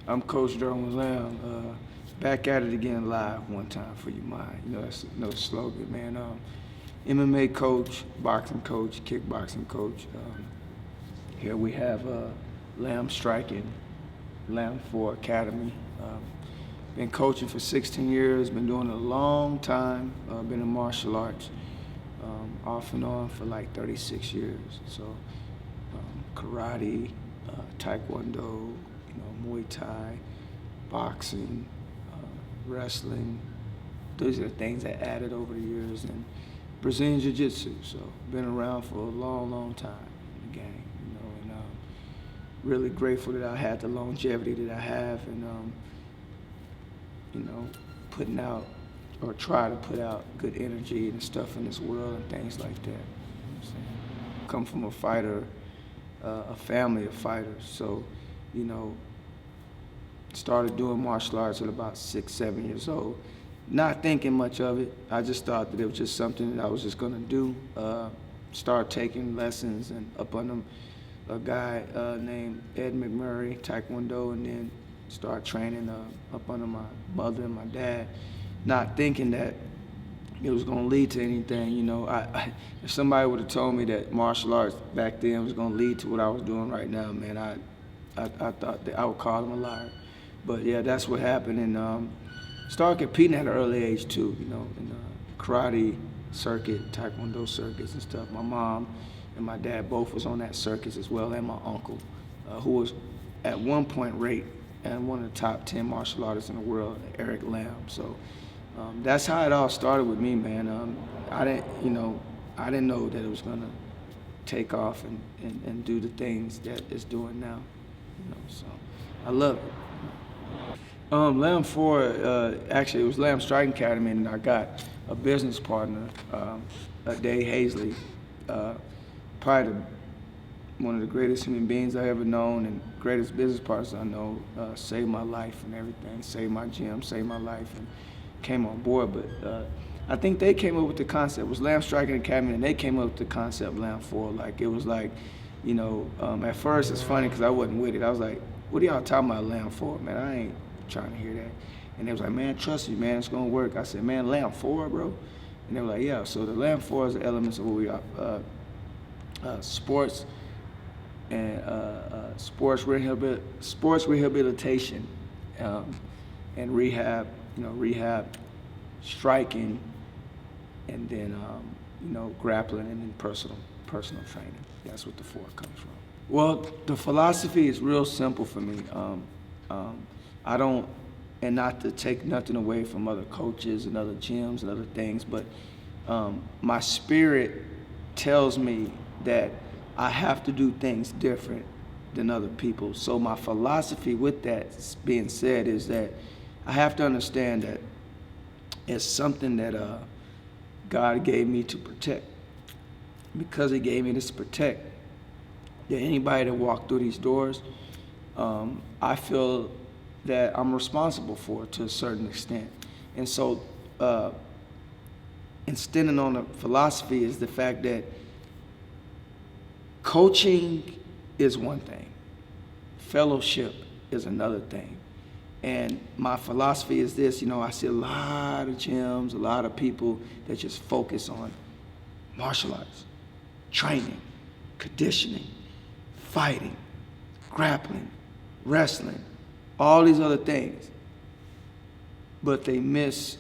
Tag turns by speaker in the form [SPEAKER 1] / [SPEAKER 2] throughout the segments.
[SPEAKER 1] I'm Coach Derwin Lamb. Back at it again live one time for your mind. You know, that's another slogan, man. MMA coach, boxing coach, kickboxing coach. Here we have Lamb Striking, Lamb 4 Academy. Been coaching for 16 years, been doing it a long time, been in martial arts off and on for like 36 years. So karate, taekwondo, Muay Thai, boxing, wrestling. Those are the things I added over the years, and Brazilian Jiu-Jitsu. So been around for a long, long time in the game, and really grateful that I had the longevity that I have, and putting out or try to put out good energy and stuff in this world and things like that. You know what I'm saying? Come from a fighter, a family of fighters, so started doing martial arts at about 6, 7 years old. Not thinking much of it. I just thought that it was just something that I was just gonna do. Start taking lessons and up under a guy named Ed McMurray, Taekwondo, and then start training up under my mother and my dad. Not thinking that it was gonna lead to anything. If somebody would have told me that martial arts back then was gonna lead to what I was doing right now, man, I thought that I would call them a liar. But yeah, that's what happened, and started competing at an early age too, in the karate circuit, taekwondo circuits and stuff. My mom and my dad both was on that circuits as well, and my uncle, who was at one point rated and one of the top 10 martial artists in the world, Eric Lamb. So that's how it all started with me, man. I didn't know that it was gonna take off and do the things that it's doing now. So I love it. Lamb 4, actually it was Lamb Striking Academy, and I got a business partner, Dave Hazley, probably one of the greatest human beings I ever known and greatest business partners I know. Saved my life and everything, saved my gym, saved my life, and came on board. But I think they came up with the concept. It was Lamb Striking Academy, and they came up with the concept Lamb 4. Like, it was like, at first it's funny because I wasn't with it. I was like, what are y'all talking about Lamb 4? Man, I ain't trying to hear that. And they was like, man, trust me, man, it's gonna work. I said, man, Lamb 4, bro? And they were like, yeah. So the Lamb 4 is the elements of what we are, sports and sports rehabilitation and rehab, rehab, striking, and then grappling, and then personal training. That's what the 4 comes from. Well, the philosophy is real simple for me. I don't, and not to take nothing away from other coaches and other gyms and other things, but my spirit tells me that I have to do things different than other people. So my philosophy with that being said is that I have to understand that it's something that God gave me to protect. Because He gave me this to protect, that anybody that walked through these doors, I feel that I'm responsible for it to a certain extent. And so instilling on the philosophy is the fact that coaching is one thing, fellowship is another thing. And my philosophy is this, I see a lot of gyms, a lot of people that just focus on martial arts, training, conditioning, fighting, grappling, wrestling, all these other things. But they miss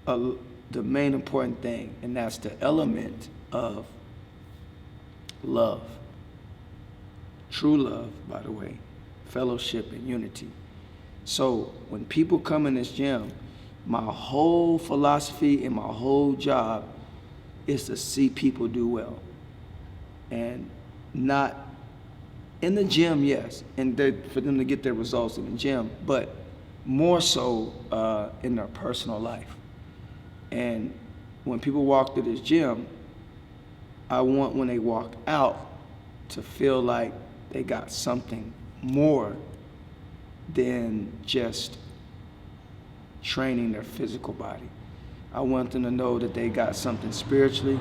[SPEAKER 1] the main important thing, and that's the element of love. True love, by the way, fellowship and unity. So when people come in this gym, my whole philosophy and my whole job is to see people do well. And not in the gym, yes, and for them to get their results in the gym, but more so in their personal life. And when people walk through this gym, I want when they walk out to feel like they got something more than just training their physical body. I want them to know that they got something spiritually.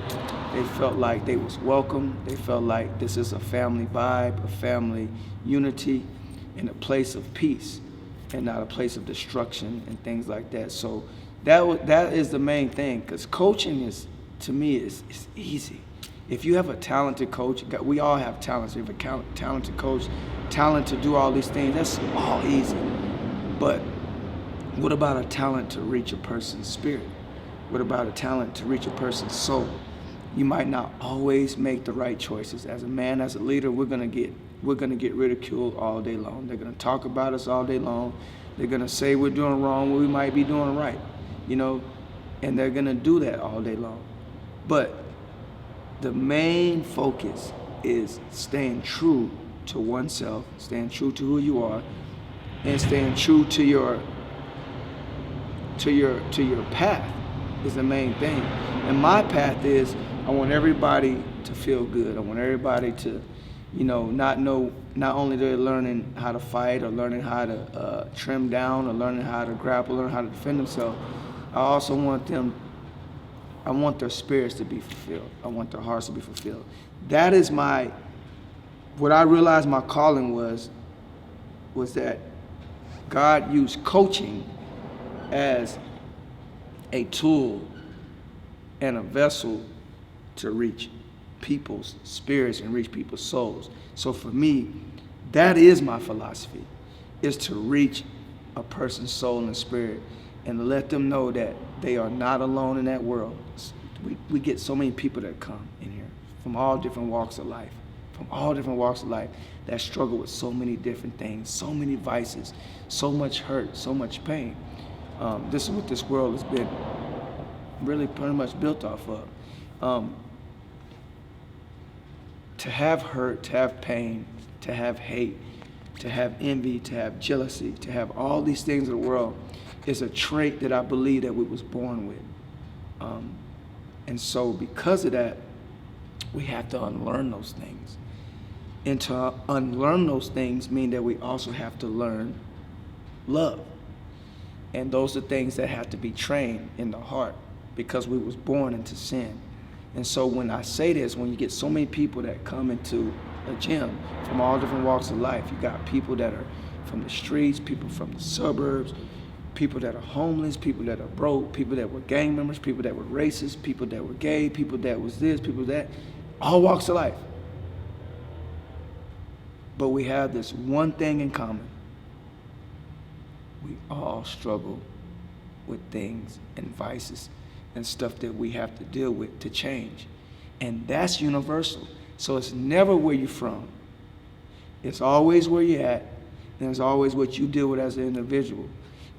[SPEAKER 1] They felt like they was welcome. They felt like this is a family vibe, a family unity. in a place of peace and not a place of destruction and things like that. So that is the main thing, because coaching is, to me, is easy. If you have a talented coach, we all have talents. We have a talented coach, talent to do all these things, that's all easy. But what about a talent to reach a person's spirit? What about a talent to reach a person's soul? You might not always make the right choices. As a man, as a leader, we're gonna get ridiculed all day long. They're gonna talk about us all day long. They're gonna say we're doing wrong when we might be doing right, and they're gonna do that all day long. But the main focus is staying true to oneself, staying true to who you are, and staying true to your path is the main thing. And my path is, I want everybody to feel good. I want everybody to, not only they're learning how to fight or learning how to trim down or learning how to grapple, learn how to defend themselves. I also want their spirits to be fulfilled. I want their hearts to be fulfilled. That is what I realized my calling was that God used coaching as a tool and a vessel to reach people's spirits and reach people's souls. So for me, that is my philosophy, is to reach a person's soul and spirit and let them know that they are not alone in that world. We get so many people that come in here from all different walks of life, that struggle with so many different things, so many vices, so much hurt, so much pain. This is what this world has been really pretty much built off of. To have hurt, to have pain, to have hate, to have envy, to have jealousy, to have all these things in the world is a trait that I believe that we was born with. And so because of that, we have to unlearn those things. And to unlearn those things mean that we also have to learn love. And those are things that have to be trained in the heart because we was born into sin. And so when I say this, when you get so many people that come into a gym from all different walks of life, you got people that are from the streets, people from the suburbs, people that are homeless, people that are broke, people that were gang members, people that were racist, people that were gay, people that was this, people that, all walks of life. But we have this one thing in common. We all struggle with things and vices and stuff that we have to deal with to change. And that's universal. So it's never where you're from. It's always where you're at, and it's always what you deal with as an individual.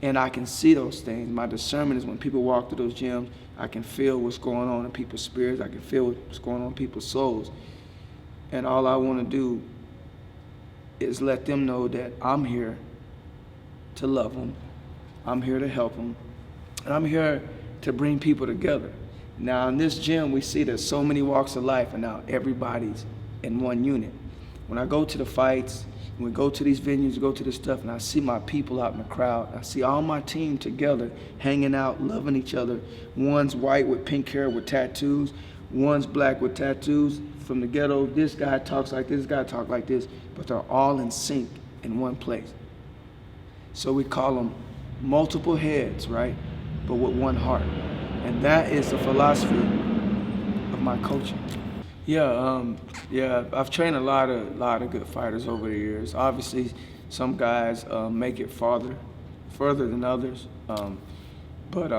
[SPEAKER 1] And I can see those things. My discernment is when people walk through those gyms, I can feel what's going on in people's spirits. I can feel what's going on in people's souls. And all I want to do is let them know that I'm here to love them. I'm here to help them. And I'm here to bring people together. Now in this gym, we see there's so many walks of life, and now everybody's in one unit. When I go to the fights, when we go to these venues, go to this stuff, and I see my people out in the crowd, I see all my team together, hanging out, loving each other. One's white with pink hair with tattoos, one's black with tattoos. From the ghetto, this guy talks like this guy talks like this, but they're all in sync in one place. So we call them multiple heads, right? But with one heart. And that is the philosophy of my coaching. Yeah, I've trained a lot of good fighters over the years. Obviously, some guys make it further than others. But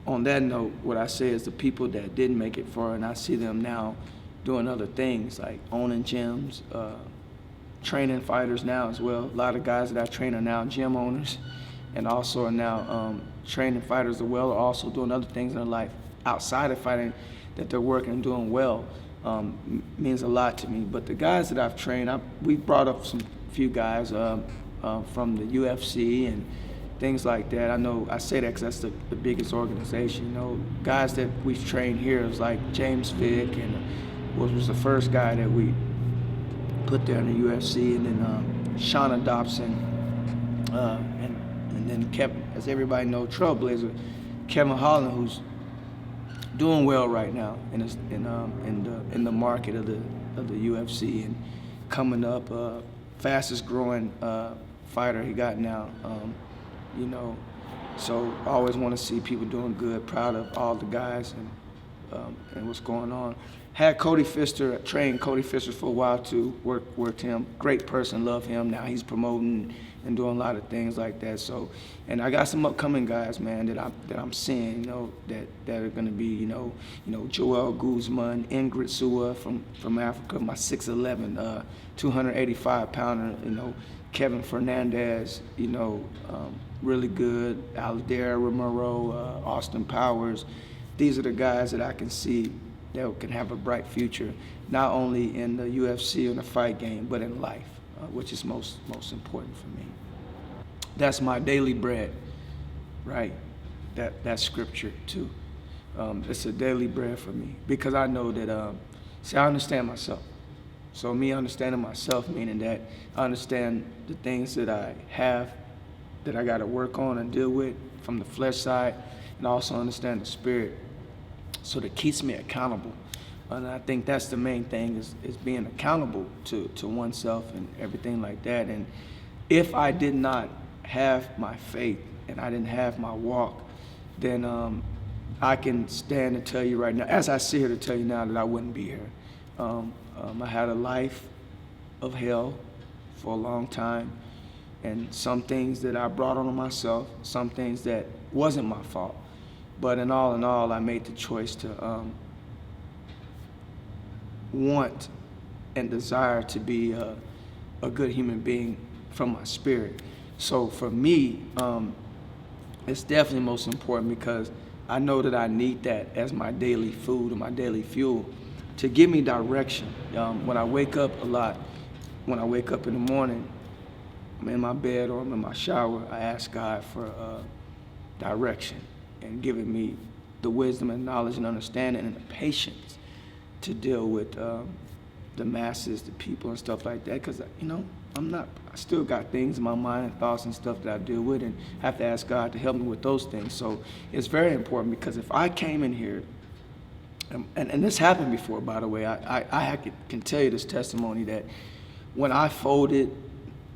[SPEAKER 1] on that note, what I say is the people that didn't make it far, and I see them now doing other things like owning gyms, training fighters now as well. A lot of guys that I train are now gym owners, and also are now training fighters as well, are also doing other things in their life outside of fighting that they're working and doing well. Means a lot to me. But the guys that I've trained, we've brought up few guys from the UFC and things like that. I know I say that because that's the biggest organization. Guys that we've trained here is like James Vick, and was the first guy that we put there in the UFC, and then Shauna Dobson, and then Kevin, as everybody knows, Trailblazer, Kevin Holland, who's doing well right now in the market of the UFC and coming up. fastest growing fighter he got now. You know, so I always want to see people doing good, proud of all the guys and what's going on. Had Cody Pfister, trained Cody Pfister for a while too, worked him. Great person, love him. Now he's promoting and doing a lot of things like that. So, and I got some upcoming guys, man, that I'm seeing, you know, that are gonna be, you know, Joel Guzman, Ingrid Sua from Africa, my 6'11", 285-pounder, you know, Kevin Fernandez, you know, really good. Aldair Romero, Austin Powers. These are the guys that I can see that can have a bright future, not only in the UFC and the fight game, but in life, which is most important for me. That's my daily bread, right? That's scripture too. It's a daily bread for me because I know that, see, I understand myself. So me understanding myself, meaning that I understand the things that I have, that I got to work on and deal with from the flesh side, and also understand the spirit. So that keeps me accountable. And I think that's the main thing is being accountable to oneself and everything like that. And if I did not have my faith and I didn't have my walk, then I can stand and tell you right now, as I sit here to tell you now, that I wouldn't be here. I had a life of hell for a long time, and some things that I brought on myself, some things that wasn't my fault. But in all, I made the choice to want and desire to be a good human being from my spirit. So for me, it's definitely most important because I know that I need that as my daily food or my daily fuel to give me direction. When I wake up a lot, when I wake up in the morning, I'm in my bed or I'm in my shower, I ask God for direction and giving me the wisdom and knowledge and understanding and the patience to deal with the masses, the people and stuff like that. Because, you know, I still got things in my mind and thoughts and stuff that I deal with and have to ask God to help me with those things. So it's very important because if I came in here, and this happened before, by the way, I can tell you this testimony that when I folded,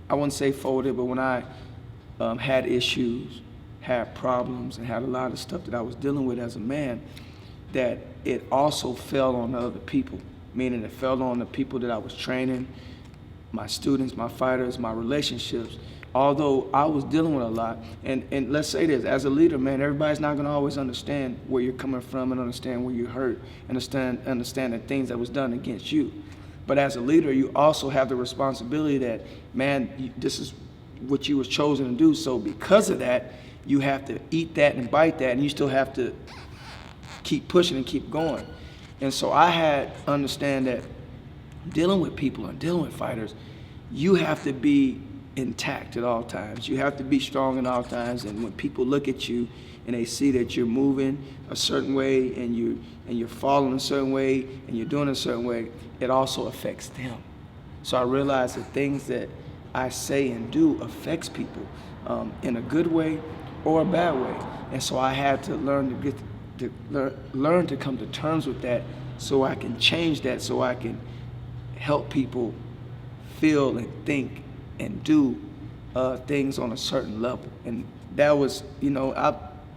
[SPEAKER 1] I wouldn't say folded, but when I had issues, had problems, and had a lot of stuff that I was dealing with as a man, that it also fell on other people, meaning it fell on the people that I was training, my students, my fighters, my relationships. Although I was dealing with a lot, and let's say this, as a leader, man, everybody's not gonna always understand where you're coming from and understand where you're hurt, understand the things that was done against you. But as a leader, you also have the responsibility that, man, this is what you was chosen to do. So because of that, you have to eat that and bite that, and you still have to keep pushing and keep going. And so I had to understand that dealing with people and dealing with fighters, you have to be intact at all times. You have to be strong at all times. And when people look at you and they see that you're moving a certain way and you're falling a certain way and you're doing a certain way, it also affects them. So I realized that things that I say and do affects people in a good way or a bad way. And so I had to learn to come to terms with that so I can change that, so I can help people feel and think and do things on a certain level. And that was, you know,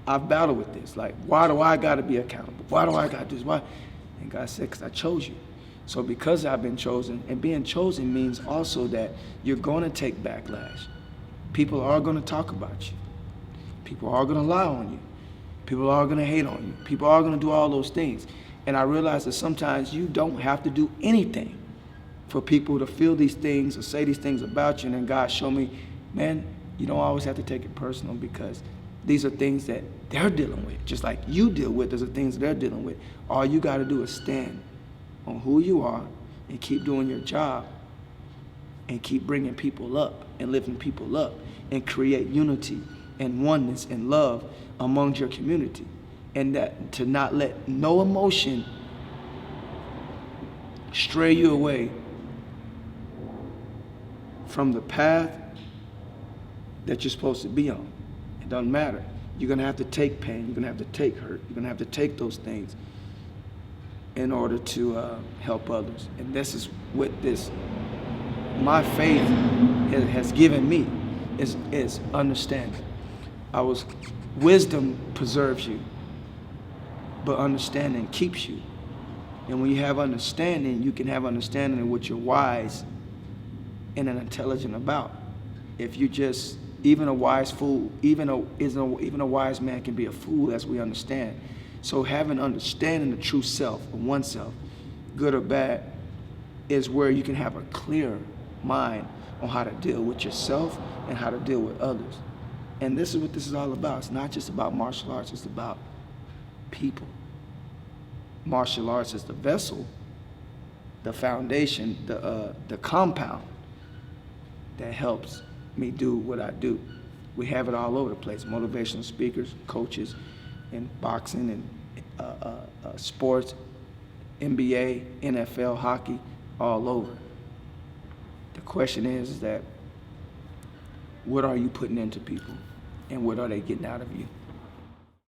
[SPEAKER 1] I've battled with this. Like, why do I got to be accountable? Why do I got to do this? Why? And God said, because I chose you. So because I've been chosen, and being chosen means also that you're going to take backlash. People are going to talk about you. People are going to lie on you. People are going to hate on you. People are going to do all those things. And I realize that sometimes you don't have to do anything for people to feel these things or say these things about you. And then God showed me, man, you don't always have to take it personal because these are things that they're dealing with. Just like you deal with, those are things they're dealing with. All you got to do is stand on who you are and keep doing your job and keep bringing people up and lifting people up and create unity and oneness and love among your community. And that to not let no emotion stray you away from the path that you're supposed to be on. It doesn't matter. You're going to have to take pain. You're going to have to take hurt. You're going to have to take those things in order to help others. And this is with this. My faith has given me is understanding. Wisdom preserves you, but understanding keeps you. And when you have understanding, you can have understanding of what you're wise and intelligent about. If you just, even a wise fool, even a wise man can be a fool, as we understand. So having understanding the true self of oneself, good or bad, is where you can have a clear mind on how to deal with yourself and how to deal with others. And this is what this is all about. It's not just about martial arts, it's about people. Martial arts is the vessel, the foundation, the compound that helps me do what I do. We have it all over the place. Motivational speakers, coaches in boxing and sports, NBA, NFL, hockey, all over. The question is that what are you putting into people and what are they getting out of you?